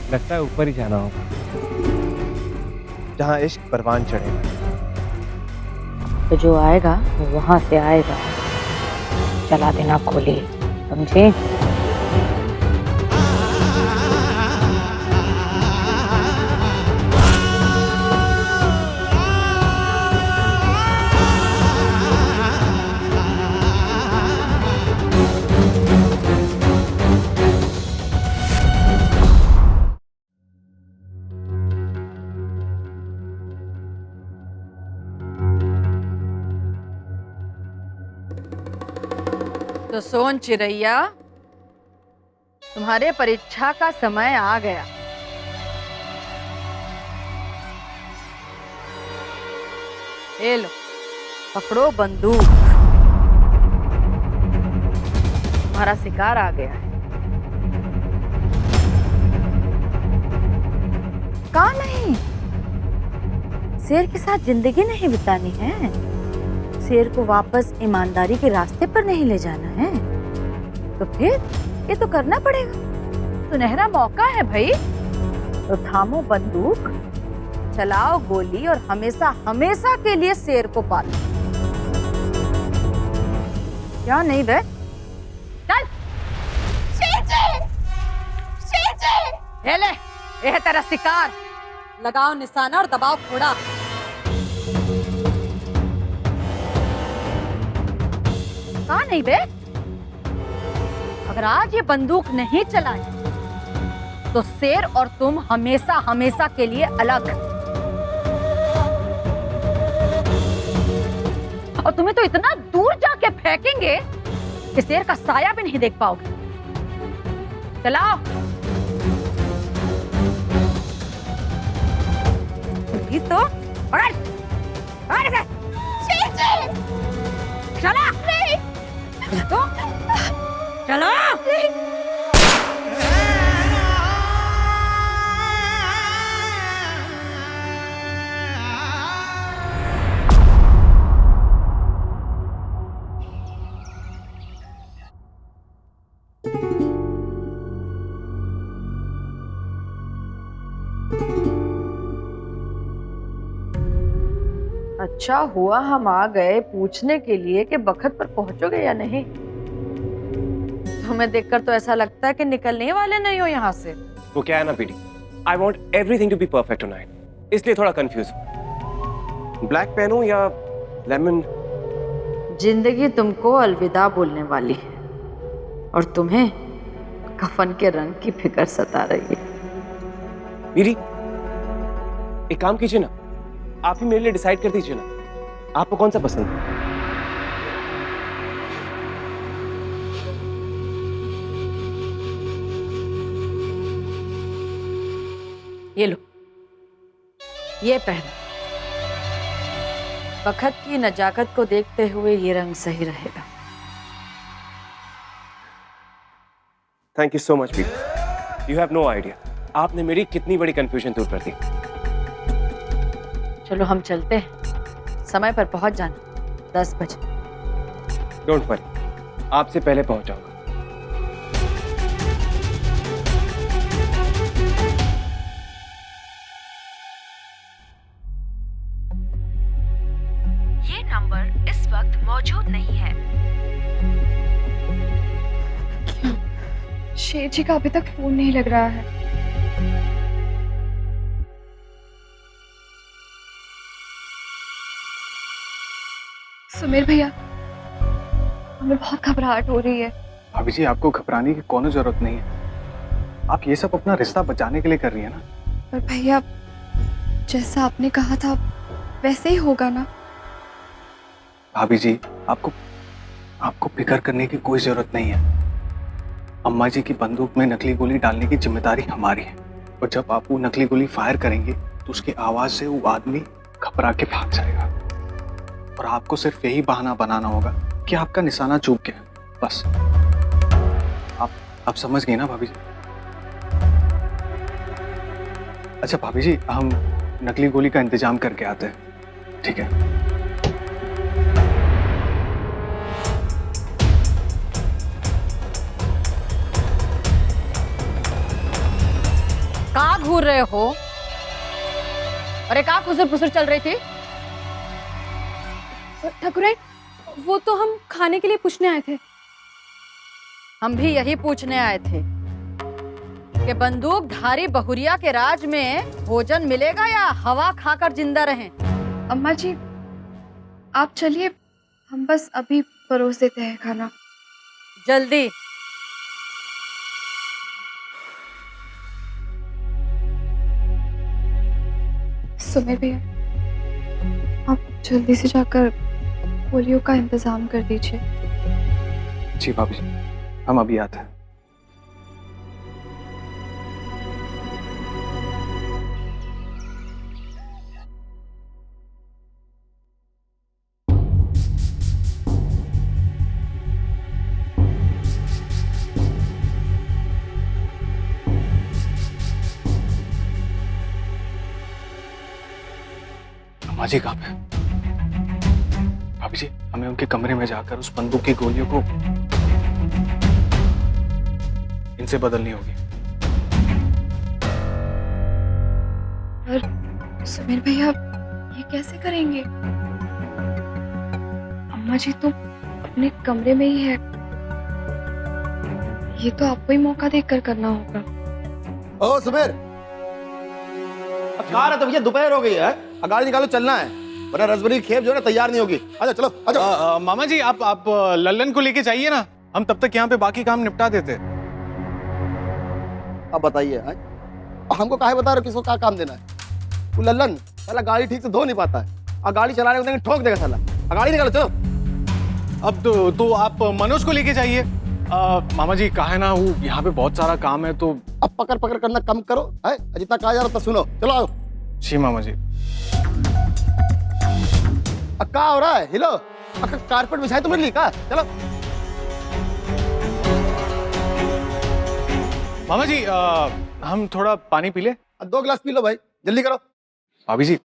लगता है ऊपर ही जाना होगा, जहाँ इश्क परवान चढ़ेगा। तो जो आएगा वो वहां से आएगा, चला देना गोली, समझे? तो सोन चिरैया, तुम्हारे परीक्षा का समय आ गया। ये लो, पकड़ो बंदूक, तुम्हारा शिकार आ गया है। कहा नहीं, शेर के साथ जिंदगी नहीं बितानी है, शेर को वापस ईमानदारी के रास्ते पर नहीं ले जाना है, तो फिर ये तो करना पड़ेगा। सुनहरा मौका है भाई, तो थामो बंदूक, चलाओ गोली और हमेशा हमेशा के लिए शेर को पालो। क्या नहीं बे? चल। शेर जी! शेर जी! ये ले, ये है तेरा शिकार, लगाओ निशाना और दबाओ घोड़ा। कहा नहीं बे? अगर आज ये बंदूक नहीं चलाए तो शेर और तुम हमेशा हमेशा के लिए अलग। और तुम्हें तो इतना दूर जाके फेंकेंगे कि शेर का साया भी नहीं देख पाओगे। चलाओ। ये तो पकड़, पकड़ इसे। शेर जी! चला नहीं तो चलो। अच्छा हुआ हम आ गए पूछने के लिए कि बखत पर पहुंचोगे या नहीं। तुम्हें देखकर तो ऐसा लगता है कि निकलने वाले नहीं हो यहाँ से। वो क्या है ना PD, I want everything to be perfect tonight, इसलिए थोड़ा कंफ्यूज हूँ। ब्लैक पहनूं या लेमन? जिंदगी तुमको अलविदा बोलने वाली है और तुम्हें कफन के रंग की फिक्र सता रही है। पीडी, एक काम कीजिए ना, आप ही मेरे लिए डिसाइड कर दीजिए ना, आपको कौन सा पसंद है। ये लो, ये पहनो। बखत की नजाकत को देखते हुए ये रंग सही रहेगा। Thank you so much PD, you have no idea, आपने मेरी कितनी बड़ी कंफ्यूजन दूर कर दी। चलो हम चलते हैं, समय पर पहुंच जाना 10 बजे। डोंट वरी, आपसे पहले पहुंच जाऊंगा। ये नंबर इस वक्त मौजूद नहीं है। शेर जी का अभी तक फोन नहीं लग रहा है। सुमीर भैया, हमें बहुत घबराहट हो रही है। भाभी जी, आपको घबराने की कोनो जरूरत नहीं है, आप ये सब अपना रिश्ता बचाने के लिए कर रही है ना। पर भैया, जैसा आपने कहा था वैसे ही होगा ना? भाभी जी, आपको फिक्र करने की कोई जरूरत नहीं है। अम्मा जी की बंदूक में नकली गोली डालने की जिम्मेदारी हमारी है, और जब आप वो नकली गोली फायर करेंगे तो उसकी आवाज से वो आदमी घबरा के भाग जाएगा, और आपको सिर्फ यही बहाना बनाना होगा कि आपका निशाना चूक गया, बस। आप समझ गए ना भाभी जी? अच्छा भाभी जी, हम नकली गोली का इंतजाम करके आते हैं, ठीक है? कहा घूर रहे हो? अरे कहाँ खुसर फुसर चल रही थी? ठाकुराइन, वो तो हम खाने के लिए पूछने आए थे। हम भी यही पूछने आए थे कि बंदूकधारी बहुरिया के राज में भोजन मिलेगा या हवा खाकर जिंदा रहें? अम्मा जी, आप चलिए, हम बस अभी परोस देते हैं खाना। जल्दी। सुमेर भैया, आप जल्दी से जाकर पोलियो का इंतजाम कर दीजिए। जी भाभी जी, हम अभी आते हैं। अम्मा जी कहाँ पे? भाभी जी, हमें उनके कमरे में जाकर उस बंदूक की गोलियों को इनसे बदलनी होगी। पर सुमेर भैया, ये कैसे करेंगे? अम्मा जी तो अपने कमरे में ही है। ये तो आपको ही मौका देखकर करना होगा। ओ सुमेर, अब कहाँ रहे? तो भैया दोपहर हो गई है, गाड़ी निकालो, चलना है, वरना रसभरी की खेप जो है ना तैयार नहीं होगी। आजा चलो, आजा। मामा जी, आप लल्लन को लेके जाइए ना, हम तब तक यहाँ पे बाकी काम निपटा देते। अब बताइए, हमको काहे बता रहे हो किसको क्या काम देना है? वो लल्लन साला गाड़ी ठीक से धो नहीं पाता है, और गाड़ी चलाने को देंगे ठोक देगा साला। गाड़ी निकालो, चलो। अब तो आप मनोज को लेके जाइए। मामा जी कहा है ना, वो यहाँ पे बहुत सारा काम है, तो अब पकड़ पकड़ करना कम करो, है? जितना कहा जा रहा था सुनो, चलो आओ। जी मामा जी। अब क्या हो रहा है? हिलो, कारपेट बिछाई तुमने ली का? चलो। मामा जी, हम थोड़ा पानी पी ले। 2 गिलास पी लो भाई, जल्दी करो। भाभी जी,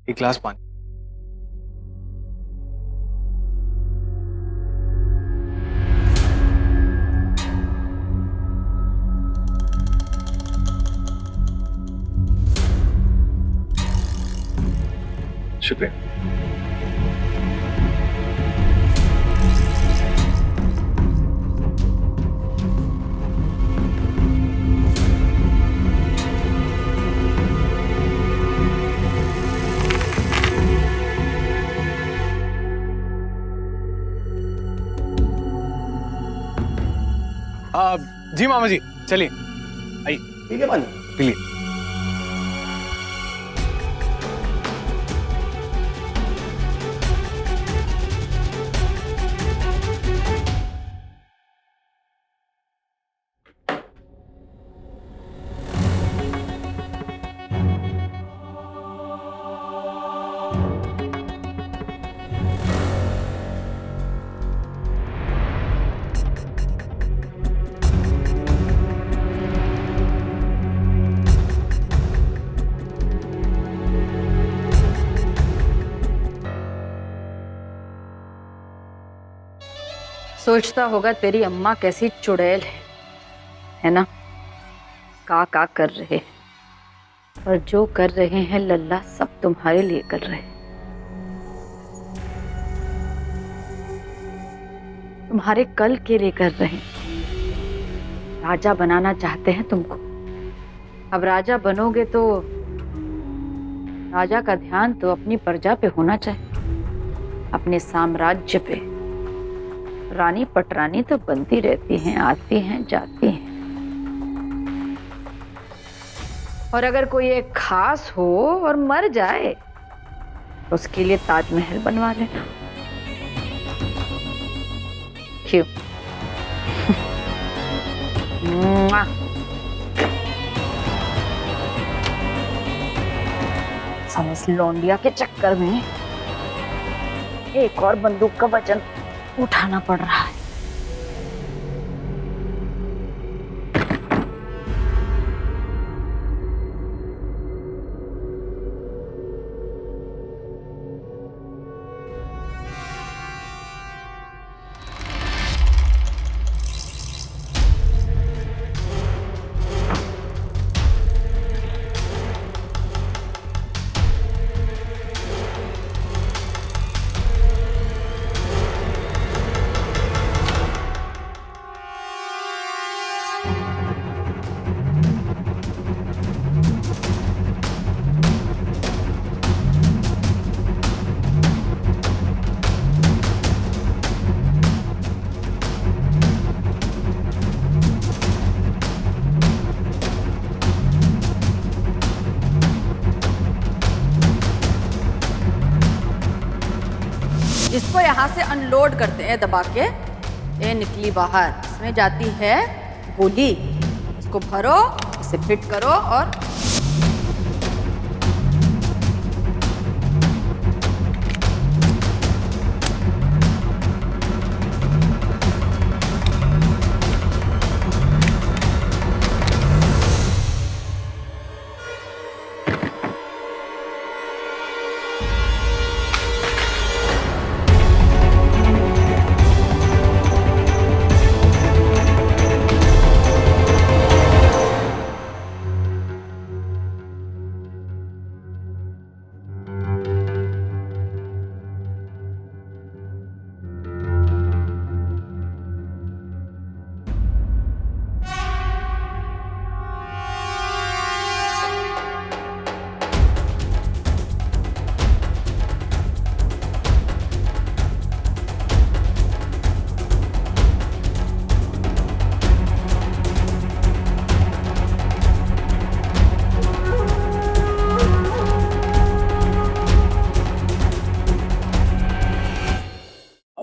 1 गिलास पानी। शुक्रिया। जी मामा जी, चलिए आइए। ठीक है पानी पी लिए। सोचता होगा तेरी अम्मा कैसी चुड़ैल है ना? का कर रहे हैं, और जो कर रहे हैं लल्ला सब तुम्हारे लिए कर रहे हैं। तुम्हारे कल के लिए कर रहे हैं। राजा बनाना चाहते हैं तुमको। अब राजा बनोगे तो राजा का ध्यान तो अपनी प्रजा पे होना चाहिए, अपने साम्राज्य पे। रानी पटरानी तो बनती रहती हैं, आती हैं, जाती हैं। और अगर कोई एक खास हो और मर जाए तो उसके लिए ताजमहल बनवा लेना। क्यों? समझ लौंडिया के चक्कर में एक और बंदूक का वजन उठाना पड़ रहा है। यहाँ से अनलोड करते हैं दबा के। ये निकली बाहर, इसमें जाती है गोली। इसको भरो, इसे फिट करो और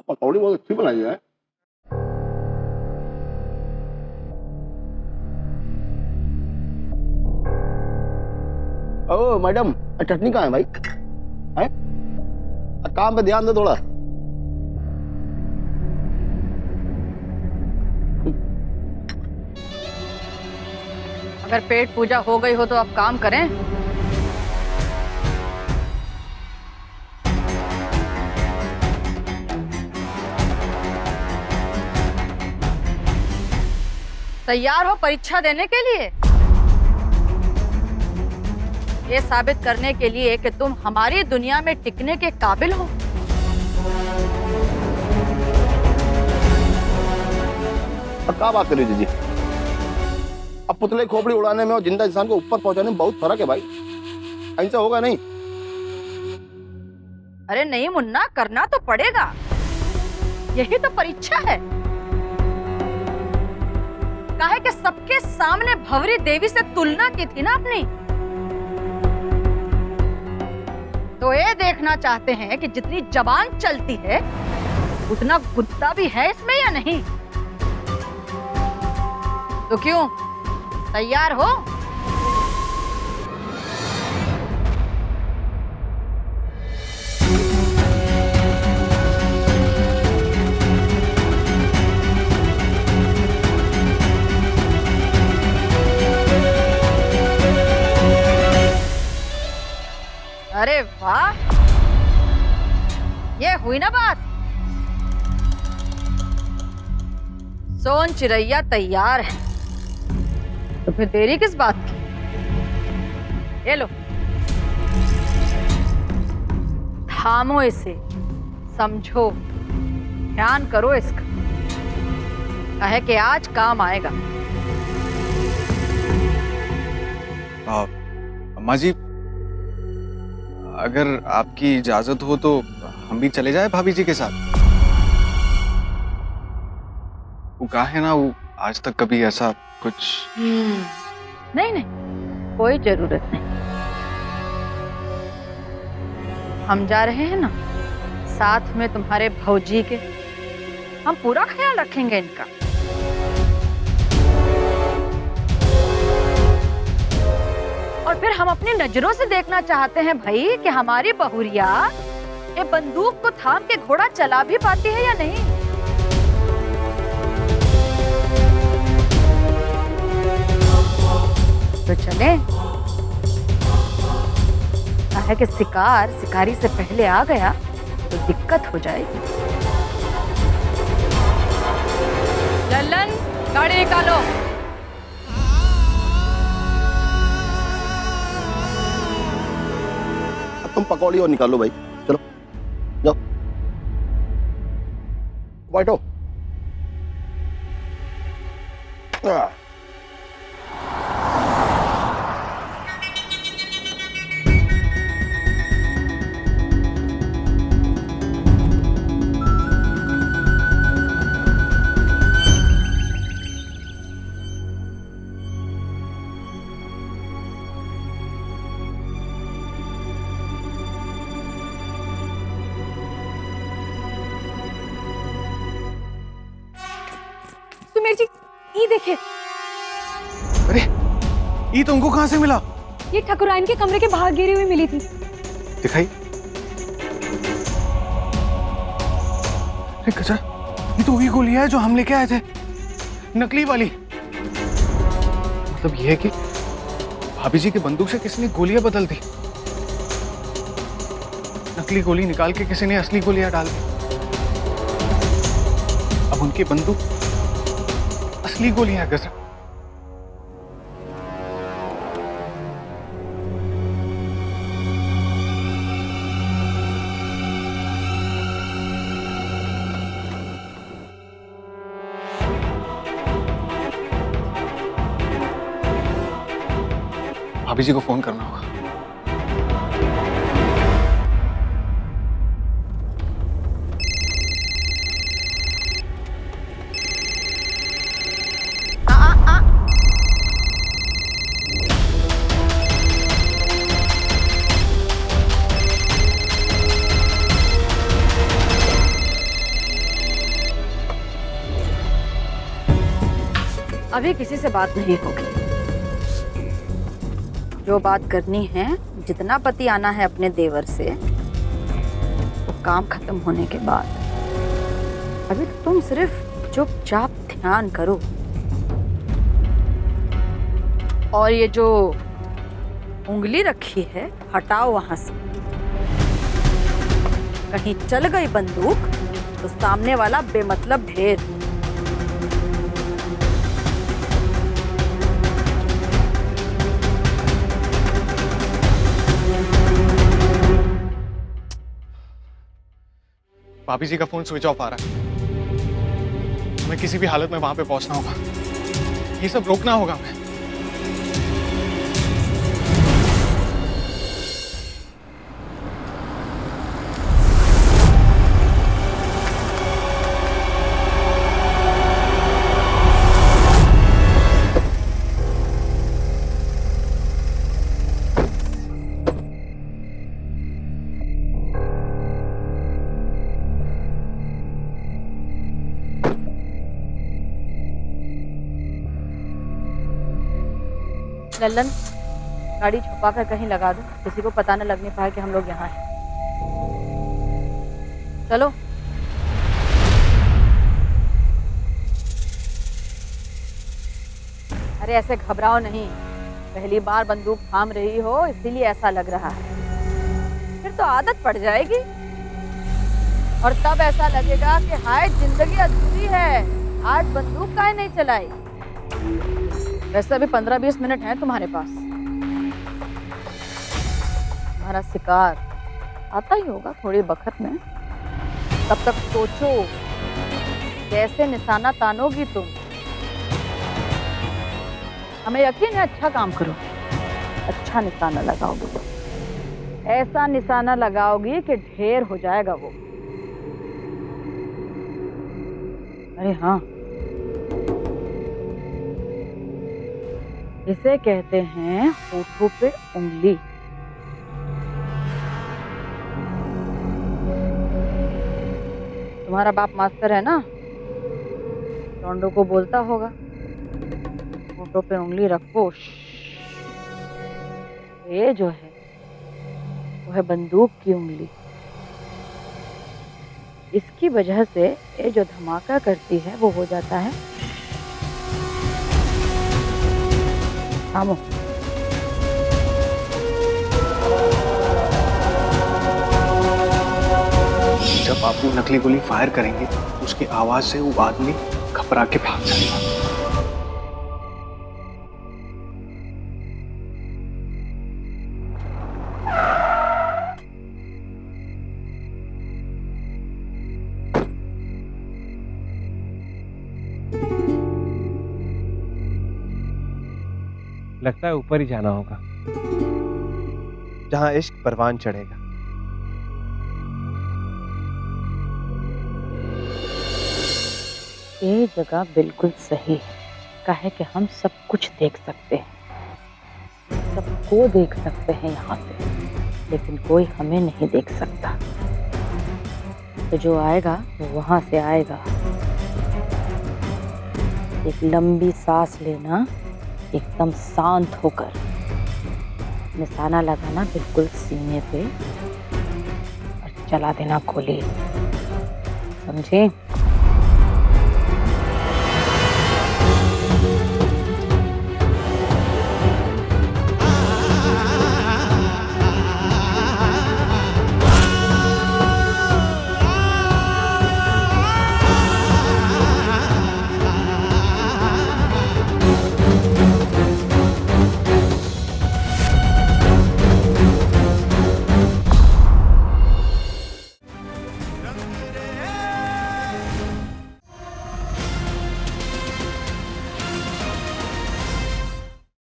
पकौड़ी बहुत अच्छी बनाई है। ओ मैडम, चटनी कहाँ है भाई? है? काम पे ध्यान दो थोड़ा। अगर पेट पूजा हो गई हो तो आप काम करें। तैयार हो परीक्षा देने के लिए? ये साबित करने के लिए कि तुम हमारी दुनिया में टिकने के काबिल हो। अब क्या बात कर रही जी? अब पुतले खोपड़ी उड़ाने में और जिंदा इंसान को ऊपर पहुंचाने में बहुत फर्क है भाई। ऐसा होगा नहीं। अरे नहीं मुन्ना, करना तो पड़ेगा, यही तो परीक्षा है। काहे कि सबके सामने भंवरी देवी से तुलना की थी ना अपनी, तो ये देखना चाहते हैं कि जितनी जबान चलती है उतना गुद्दा भी है इसमें या नहीं। तो क्यों, तैयार हो? अरे वाह, ये हुई ना बात। सोन चिरैया तैयार है, तो फिर देरी किस बात की? ये लो, थामो इसे, समझो, ध्यान करो इसका, कहे कि आज काम आएगा। अम्मा जी, अगर आपकी इजाजत हो तो हम भी चले जाए भाभी जी के साथ। वो कहा है ना, वो आज तक कभी ऐसा कुछ। नहीं नहीं, कोई जरूरत नहीं। हम जा रहे हैं ना, साथ में तुम्हारे भौजी के, हम पूरा ख्याल रखेंगे इनका। और फिर हम अपनी नजरों से देखना चाहते हैं भाई कि हमारी बहुरिया ये बंदूक को थाम के घोड़ा चला भी पाती है या नहीं। तो चले, है कि शिकार शिकारी से पहले आ गया तो दिक्कत हो जाएगी। लल्लन, गाड़ी निकालो। तुम पकौड़ी और निकालो भाई, चलो जाओ, बैठो। देखिए, अरे ये तुमको कहाँ से मिला? ये ठकुराइन के कमरे के बाहर गिरी हुई मिली थी। दिखाई। अरे गजब, ये तो वही गोलियां है जो हम लेके आए थे, नकली वाली। मतलब ये है कि भाभी जी की बंदूक से किसी ने गोलियां बदल दी, नकली गोली निकाल के किसी ने असली गोलियां डाल दी। अब उनकी बंदूक असली गोलियां। गजब। भाभी जी को फोन करना होगा। अभी किसी से बात नहीं होगी। जो बात करनी है, जितना पति आना है अपने देवर से, वो काम खत्म होने के बाद। अभी तुम सिर्फ चुपचाप ध्यान करो। और ये जो उंगली रखी है, हटाओ वहां से। कहीं चल गई बंदूक तो सामने वाला बेमतलब ढेर। भाभी जी का फोन स्विच ऑफ आ रहा है। हमें किसी भी हालत में वहां पे पहुंचना होगा। ये सब रोकना होगा हमें। लल्लन, गाड़ी छुपा कर कहीं लगा दो, किसी को पता न लगने पाए कि हम लोग यहाँ हैं। चलो। अरे ऐसे घबराओ नहीं, पहली बार बंदूक थाम रही हो इसीलिए ऐसा लग रहा है। फिर तो आदत पड़ जाएगी और तब ऐसा लगेगा कि हाय जिंदगी अधूरी है, आज बंदूक काहे नहीं चलाई। वैसे अभी 15-20 मिनट हैं तुम्हारे पास। तुम्हारा शिकार आता ही होगा थोड़ी बखत में। तब तक सोचो कैसे निशाना तानोगी तुम। हमें यकीन है अच्छा काम करो, अच्छा निशाना लगाओगी। ऐसा निशाना लगाओगी कि ढेर हो जाएगा वो। अरे हाँ, इसे कहते हैं होठों पे उंगली। तुम्हारा बाप मास्टर है ना, टोंडो को बोलता होगा होठों पे उंगली रखो। ये जो है वो है बंदूक की उंगली। इसकी वजह से ये जो धमाका करती है वो हो जाता है। थामो। जब आप वो नकली गोली फायर करेंगे तो उसकी आवाज से वो आदमी घबरा के भाग जाएगा। लगता है ऊपर ही जाना होगा, जहां इश्क परवान चढ़ेगा। ये जगह बिल्कुल सही है, काहे कि हम सब कुछ देख सकते हैं, सबको देख सकते हैं यहाँ से, लेकिन कोई हमें नहीं देख सकता। तो जो आएगा वो वहां से आएगा। एक लंबी सांस लेना, एकदम शांत होकर, निशाना लगाना बिल्कुल सीने पे और चला देना गोली, समझे?